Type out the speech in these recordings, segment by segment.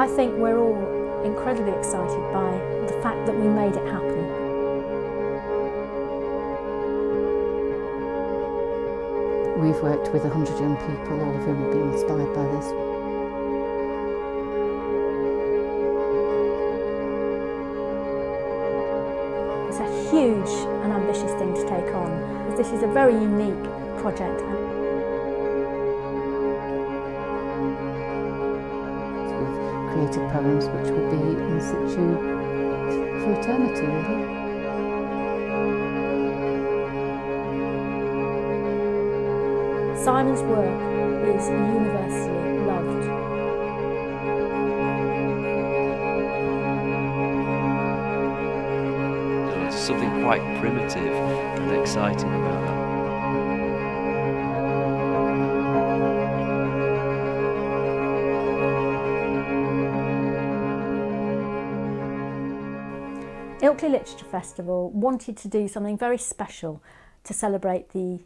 I think we're all incredibly excited by the fact that we made it happen. We've worked with 100 young people, all of whom have been inspired by this. It's a huge and ambitious thing to take on. This is a very unique project. We've created poems which will be in situ for eternity, really. Simon's work is universally loved. There's something quite primitive and exciting about that. Ilkley Literature Festival wanted to do something very special to celebrate the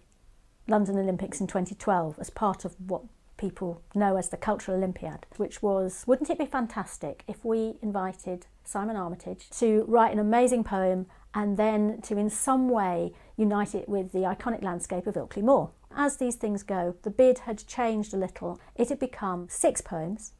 London Olympics in 2012 as part of what people know as the Cultural Olympiad, which was, wouldn't it be fantastic if we invited Simon Armitage to write an amazing poem and then to in some way unite it with the iconic landscape of Ilkley Moor. As these things go, the bid had changed a little. It had become 6 poems,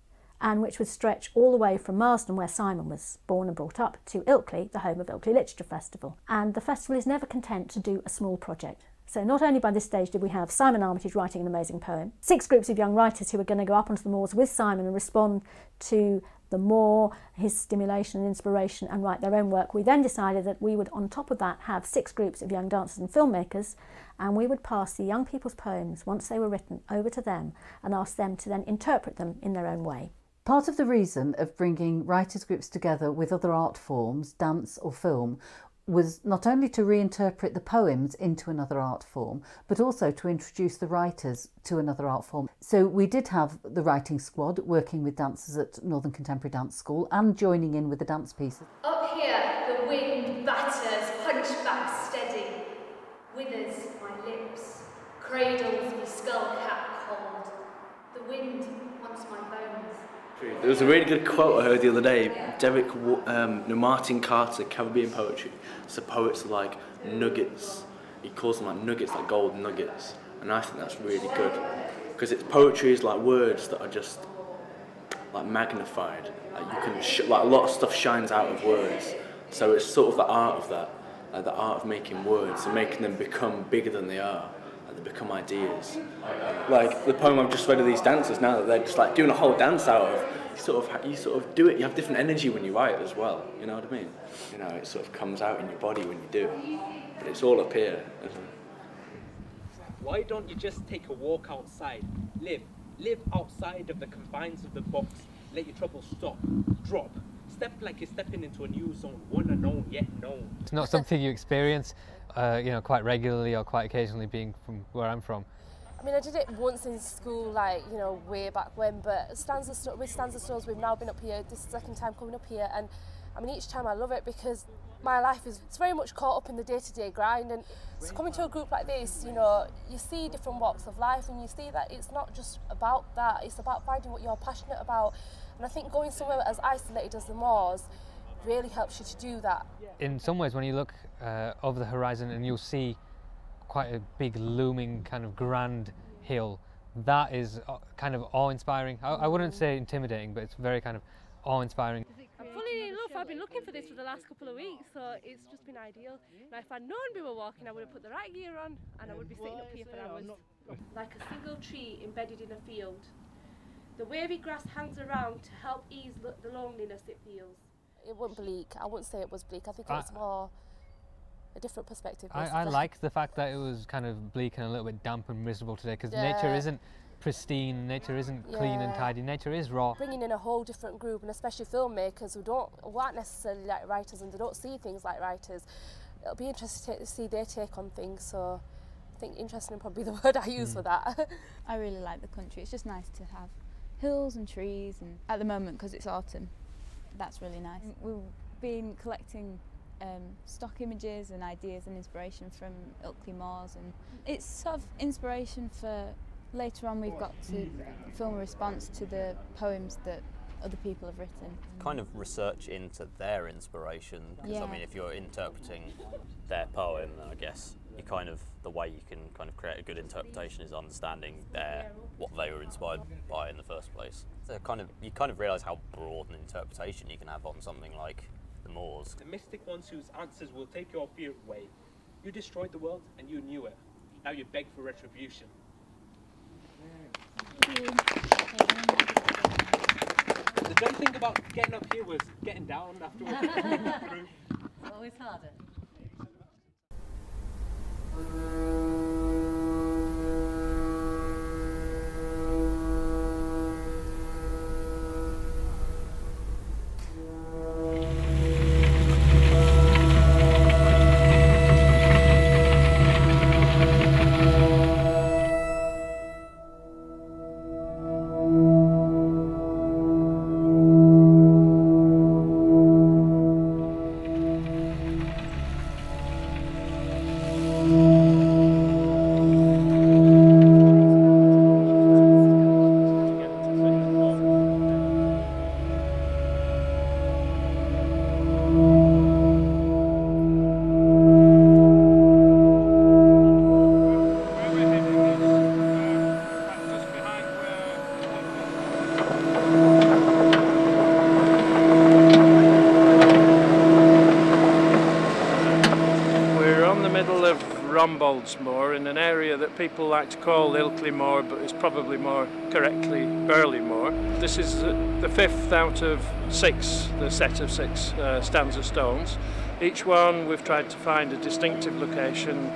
and which would stretch all the way from Marsden, where Simon was born and brought up, to Ilkley, the home of Ilkley Literature Festival. And the festival is never content to do a small project. So not only by this stage did we have Simon Armitage writing an amazing poem, 6 groups of young writers who were going to go up onto the moors with Simon and respond to the moor, his stimulation and inspiration, and write their own work. We then decided that we would, on top of that, have 6 groups of young dancers and filmmakers, and we would pass the young people's poems, once they were written, over to them and ask them to then interpret them in their own way. Part of the reason of bringing writers' groups together with other art forms, dance or film, was not only to reinterpret the poems into another art form, but also to introduce the writers to another art form. So we did have the writing squad working with dancers at Northern Contemporary Dance School and joining in with the dance pieces. Up here the wind batters, hunchback steady, withers my lips, cradles me skull cap cold. The wind wants my bones. There was a really good quote I heard the other day. Martin Carter, Caribbean poetry. So poets are like nuggets. He calls them like nuggets, like gold nuggets. And I think that's really good. Because poetry is like words that are just like magnified. Like you can like a lot of stuff shines out of words. So it's sort of the art of that, like the art of making words and making them become bigger than they are. They become ideas. Like the poem I've just read of these dancers now that they're just like doing a whole dance out of, you sort of do it, you have different energy when you write as well, you know what I mean? You know, it sort of comes out in your body when you do it, but it's all up here. Why don't you just take a walk outside, live outside of the confines of the box, let your troubles stop, drop, step like you're stepping into a new zone, one unknown yet known. It's not something you experience you know, quite regularly or quite occasionally, being from where I'm from. I mean, I did it once in school, like, you know, way back when, but with Stanza Stores, we've now been up here, this is the 2nd time coming up here, and I mean, each time I love it because my life is, it's very much caught up in the day-to-day grind, and so coming to a group like this, you know, you see different walks of life, and you see that it's not just about that, it's about finding what you're passionate about, and I think going somewhere as isolated as the moors really helps you to do that. In some ways, when you look over the horizon and you'll see quite a big looming kind of grand hill, that is kind of awe-inspiring. I wouldn't say intimidating, but it's very kind of awe-inspiring. I'm fully in love. I've been looking for this for the last couple of weeks, so it's just been ideal. Now, if I'd known we were walking, I would have put the right gear on and I would be sitting up here for hours. Like a single tree embedded in a field, the wavy grass hangs around to help ease the loneliness it feels. It wasn't bleak. I wouldn't say it was bleak. I think it was more a different perspective. I like the fact that it was kind of bleak and a little bit damp and miserable today, because Yeah. nature isn't pristine, nature isn't clean and tidy, nature is raw. Bringing in a whole different group, and especially filmmakers who aren't necessarily like writers and they don't see things like writers. It'll be interesting to see their take on things, so I think interesting is probably the word I use for that. I really like the country. It's just nice to have hills and trees, and at the moment, because it's autumn, that's really nice. We've been collecting stock images and ideas and inspiration from Ilkley Moors, and it's sort of inspiration for later on. We've got to film a response to the poems that other people have written. Kind of research into their inspiration, because I mean, if you're interpreting their poem, then I guess the way you can kind of create a good interpretation is understanding what they were inspired by in the first place. So you kind of realise how broad an interpretation you can have on something like the Moors. The mystic ones whose answers will take your fear away. You destroyed the world and you knew it. Now you beg for retribution. The great thing about getting up here was getting down afterwards. It's always harder. Moor, in an area that people like to call Ilkley Moor, but is probably more correctly Burley Moor. This is the fifth out of six, the set of six stanza stones. Each one we've tried to find a distinctive location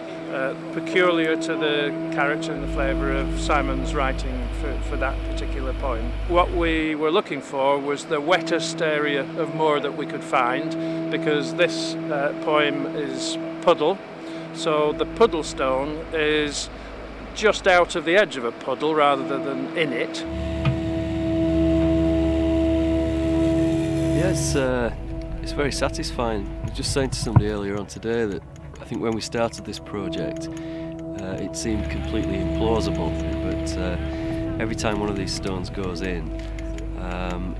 peculiar to the character and the flavour of Simon's writing for that particular poem. What we were looking for was the wettest area of moor that we could find, because this poem is puddle. So the puddle stone is just out of the edge of a puddle rather than in it. Yes, it's very satisfying. I was just saying to somebody earlier on today that I think when we started this project it seemed completely implausible, but every time one of these stones goes in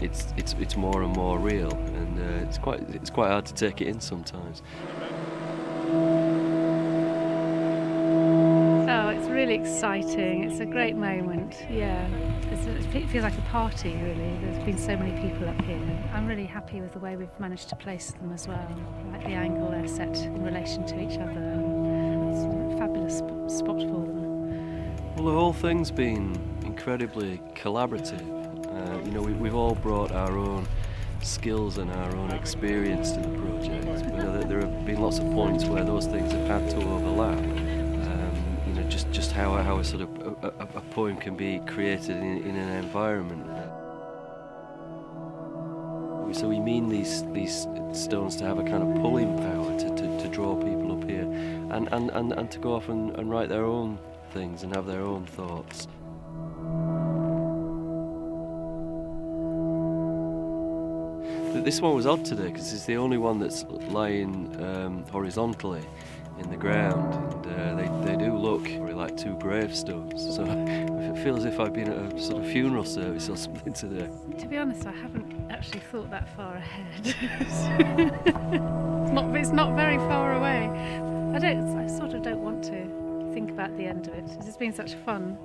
it's more and more real, and it's quite hard to take it in sometimes. Really exciting. It's a great moment. Yeah, it feels like a party, really. There's been so many people up here. I'm really happy with the way we've managed to place them as well. I like the angle they're set in relation to each other. It's a fabulous spot for them. Well, the whole thing's been incredibly collaborative. You know, we've all brought our own skills and our own experience to the project. But there have been lots of points where those things have had to overlap. Just how a sort of a poem can be created in an environment. So we mean these stones to have a kind of pulling power to draw people up here, and to go off and write their own things and have their own thoughts. This one was odd today because it's the only one that's lying horizontally in the ground, and they do look like two gravestones, so I feel as if I've been at a sort of funeral service or something today. To be honest, I haven't actually thought that far ahead. It's not very far away. I sort of don't want to think about the end of it. It's been such fun.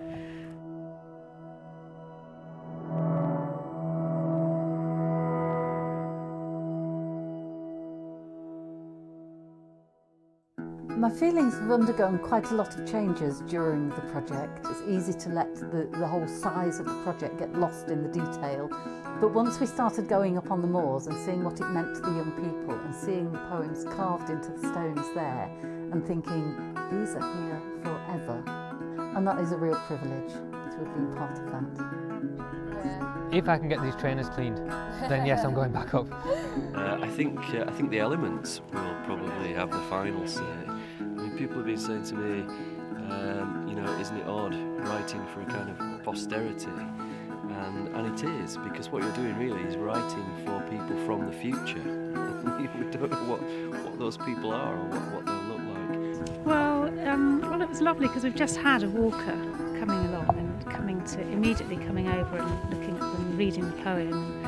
My feelings have undergone quite a lot of changes during the project. It's easy to let the whole size of the project get lost in the detail. But once we started going up on the moors and seeing what it meant to the young people and seeing the poems carved into the stones there and thinking, these are here forever. And that is a real privilege to have been part of that. If I can get these trainers cleaned, then yes, I'm going back up. I think the elements will probably have the final say. I mean, people have been saying to me, you know, isn't it odd writing for a kind of posterity? And it is, because what you're doing really is writing for people from the future. We don't know what those people are or what they'll look like. Well, it was lovely because we've just had a walker coming along and immediately coming over and looking at them, reading the poem.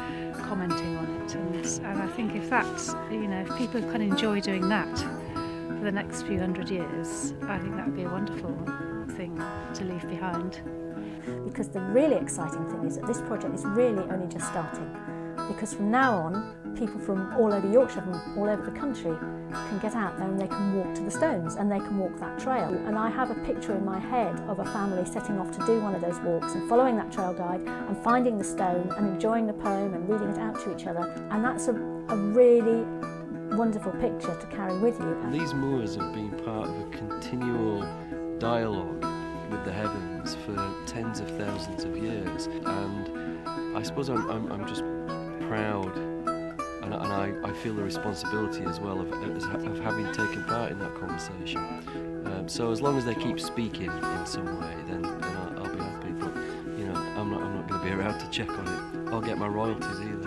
commenting on it, and I think if that's, you know, if people can enjoy doing that for the next few hundred years, I think that would be a wonderful thing to leave behind. Because the really exciting thing is that this project is really only just starting, because from now on people from all over Yorkshire, from all over the country, can get out there and they can walk to the stones and they can walk that trail. And I have a picture in my head of a family setting off to do one of those walks and following that trail guide and finding the stone and enjoying the poem and reading it out to each other, and that's a really wonderful picture to carry with you. These moors have been part of a continual dialogue with the heavens for tens of thousands of years, and I suppose I'm just proud, and I feel the responsibility as well of having taken part in that conversation. So as long as they keep speaking in some way, then I'll be happy. But you know, I'm not going to be around to check on it. I'll get my royalties either.